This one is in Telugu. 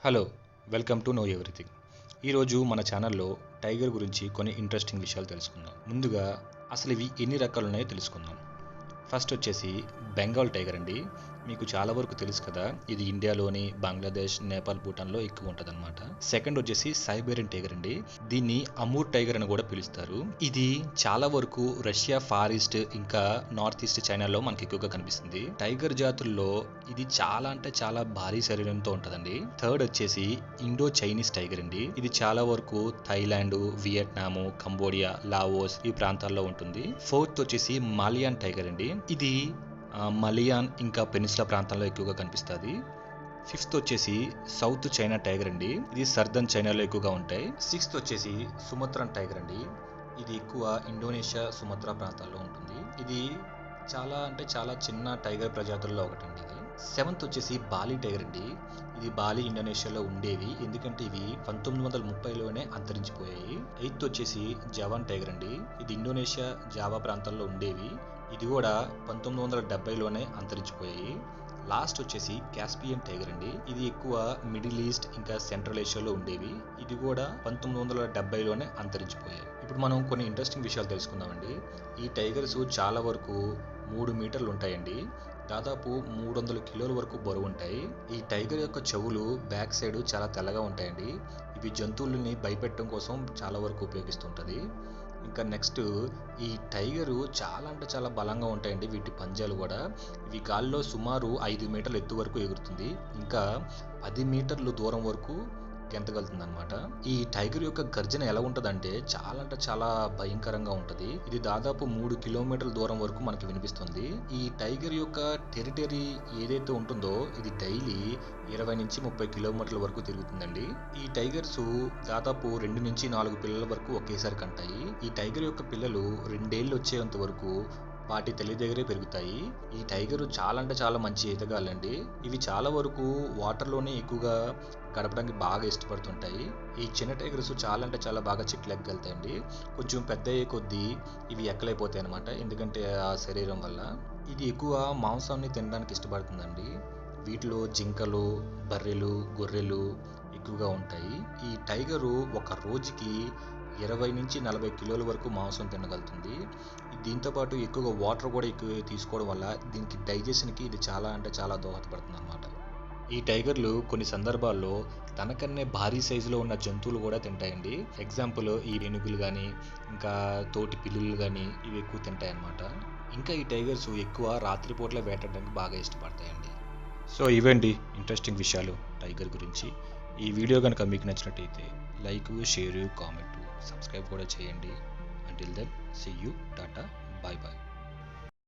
Hello, welcome to know everything. ఈరోజు మన ఛానల్లో టైగర్ గురించి కొన్ని ఇంట్రెస్టింగ్ విషయాలు తెలుసుకుందాం. ముందుగా అసలు ఇవి ఎన్ని రకాలు ఉన్నాయో తెలుసుకుందాం. ఫస్ట్ వచ్చేసి బెంగాల్ టైగర్ అండి. మీకు చాలా వరకు తెలుసు కదా, ఇది ఇండియాలోని బంగ్లాదేశ్, నేపాల్, భూటాన్లో ఎక్కువ ఉంటుంది అనమాట. సెకండ్ వచ్చేసి సైబేరియన్ టైగర్ అండి. దీన్ని అమూర్ టైగర్ అని కూడా పిలుస్తారు. ఇది చాలా వరకు రష్యా, ఫార్ ఈస్ట్ ఇంకా నార్త్ ఈస్ట్ చైనాలో మనకి ఎక్కువగా కనిపిస్తుంది. టైగర్ జాతుల్లో ఇది చాలా అంటే చాలా భారీ శరీరంతో ఉంటుందండి. థర్డ్ వచ్చేసి ఇండో చైనీస్ టైగర్ అండి. ఇది చాలా వరకు థైలాండ్, వియట్నాము, కంబోడియా, లావోస్ ఈ ప్రాంతాల్లో ఉంటుంది. ఫోర్త్ వచ్చేసి మాలియాన్ టైగర్ అండి. ఇది మలియాన్ ఇంకా పెనిన్సులా ప్రాంతాల్లో ఎక్కువగా కనిపిస్తుంది. ఫిఫ్త్ వచ్చేసి సౌత్ చైనా టైగర్ అండి. ఇది సర్దన్ చైనాలో ఎక్కువగా ఉంటాయి. సిక్స్త్ వచ్చేసి సుమత్రన్ టైగర్ అండి. ఇది ఎక్కువ ఇండోనేషియా, సుమత్రా ప్రాంతాల్లో ఉంటుంది. ఇది చాలా అంటే చాలా చిన్న టైగర్ ప్రజాతుల్లో ఒకటండి. ఇది సెవెంత్ వచ్చేసి బాలి టైగర్ అండి. ఇది బాలి, ఇండోనేషియాలో ఉండేవి, ఎందుకంటే ఇవి 1930లోనే అంతరించిపోయాయి. ఎయిత్ వచ్చేసి జవాన్ టైగర్ అండి. ఇది ఇండోనేషియా, జావా ప్రాంతాల్లో ఉండేవి. ఇది కూడా 1970లోనే అంతరించిపోయాయి. లాస్ట్ వచ్చేసి కాస్పియన్ టైగర్ అండి. ఇది ఎక్కువ మిడిల్ ఈస్ట్ ఇంకా సెంట్రల్ ఏషియాలో ఉండేవి. ఇది కూడా 1970లోనే అంతరించిపోయాయి. ఇప్పుడు మనం కొన్ని ఇంట్రెస్టింగ్ విషయాలు తెలుసుకుందామండి. ఈ టైగర్స్ చాలా వరకు 3 మీటర్లు ఉంటాయండి. దాదాపు 300 కిలోల వరకు బరువు ఉంటాయి. ఈ టైగర్ యొక్క చెవులు బ్యాక్ సైడ్ చాలా తెల్లగా ఉంటాయండి. ఇవి జంతువులని భయపెట్టడం కోసం చాలా వరకు ఉపయోగిస్తుంటుంది. ఇంకా నెక్స్ట్, ఈ టైగరు చాలా అంటే చాలా బలంగా ఉంటాయండి. వీటి పంజాలు కూడా, ఇవి గాల్లో సుమారు 5 మీటర్ల ఎత్తు వరకు ఎగురుతుంది. ఇంకా 10 మీటర్లు దూరం వరకు గెంతగలుగుతుంది అనమాట. ఈ టైగర్ యొక్క గర్జన ఎలా ఉంటుందంటే చాలా అంటే చాలా భయంకరంగా ఉంటుంది. ఇది దాదాపు 3 కిలోమీటర్ల దూరం వరకు మనకి వినిపిస్తుంది. ఈ టైగర్ యొక్క టెరిటరీ ఏదైతే ఉంటుందో ఇది డైలీ 20 నుంచి 30 కిలోమీటర్ల వరకు తిరుగుతుందండి. ఈ టైగర్స్ దాదాపు 2 నుంచి 4 పిల్లల వరకు ఒకేసారి కంటాయి. ఈ టైగర్ యొక్క పిల్లలు 2 ఏళ్ళు వచ్చేంత వరకు వాటి తల్లి దగ్గరే పెరుగుతాయి. ఈ టైగర్ చాలా అంటే చాలా మంచి ఈతగాళ్ళండి. ఇవి చాలా వరకు వాటర్లోనే ఎక్కువగా గడపడానికి బాగా ఇష్టపడుతుంటాయి. ఈ చిన్న టైగర్స్ చాలా అంటే చాలా బాగా చెట్లు ఎక్కగలుగుతాయండి. కొంచెం పెద్ద అయ్యే కొద్దీ ఇవి ఎక్కలేకపోతాయి అనమాట, ఎందుకంటే ఆ శరీరం వల్ల. ఇది ఎక్కువ మాంసాన్ని తినడానికి ఇష్టపడుతుందండి. వీటిలో జింకలు, బర్రెలు, గొర్రెలు ఎక్కువగా ఉంటాయి. ఈ టైగరు ఒక రోజుకి 20 నుంచి 40 కిలోల వరకు మాంసం తినగలుగుతుంది. దీంతోపాటు ఎక్కువగా వాటర్ కూడా ఎక్కువ తీసుకోవడం వల్ల దీనికి డైజెషన్కి ఇది చాలా అంటే చాలా దోహదపడుతుంది అనమాట. ఈ టైగర్లు కొన్ని సందర్భాల్లో తనకన్నే భారీ సైజులో ఉన్న జంతువులు కూడా తింటాయండి. ఎగ్జాంపుల్ ఈ ఏనుగులు కానీ ఇంకా తోటి పిల్లులు కానీ ఇవి ఎక్కువ తింటాయి అన్నమాట. ఇంకా ఈ టైగర్స్ ఎక్కువ రాత్రిపూట్ల వేటాడడానికి బాగా ఇష్టపడతాయండి. సో ఇవేంటి ఇంట్రెస్టింగ్ విషయాలు టైగర్ గురించి. ఈ వీడియో కనుక మీకు నచ్చినట్టయితే లైక్, షేర్, కామెంట్, సబ్స్క్రైబ్ కూడా చేయండి. Until then, see you, tata, bye bye.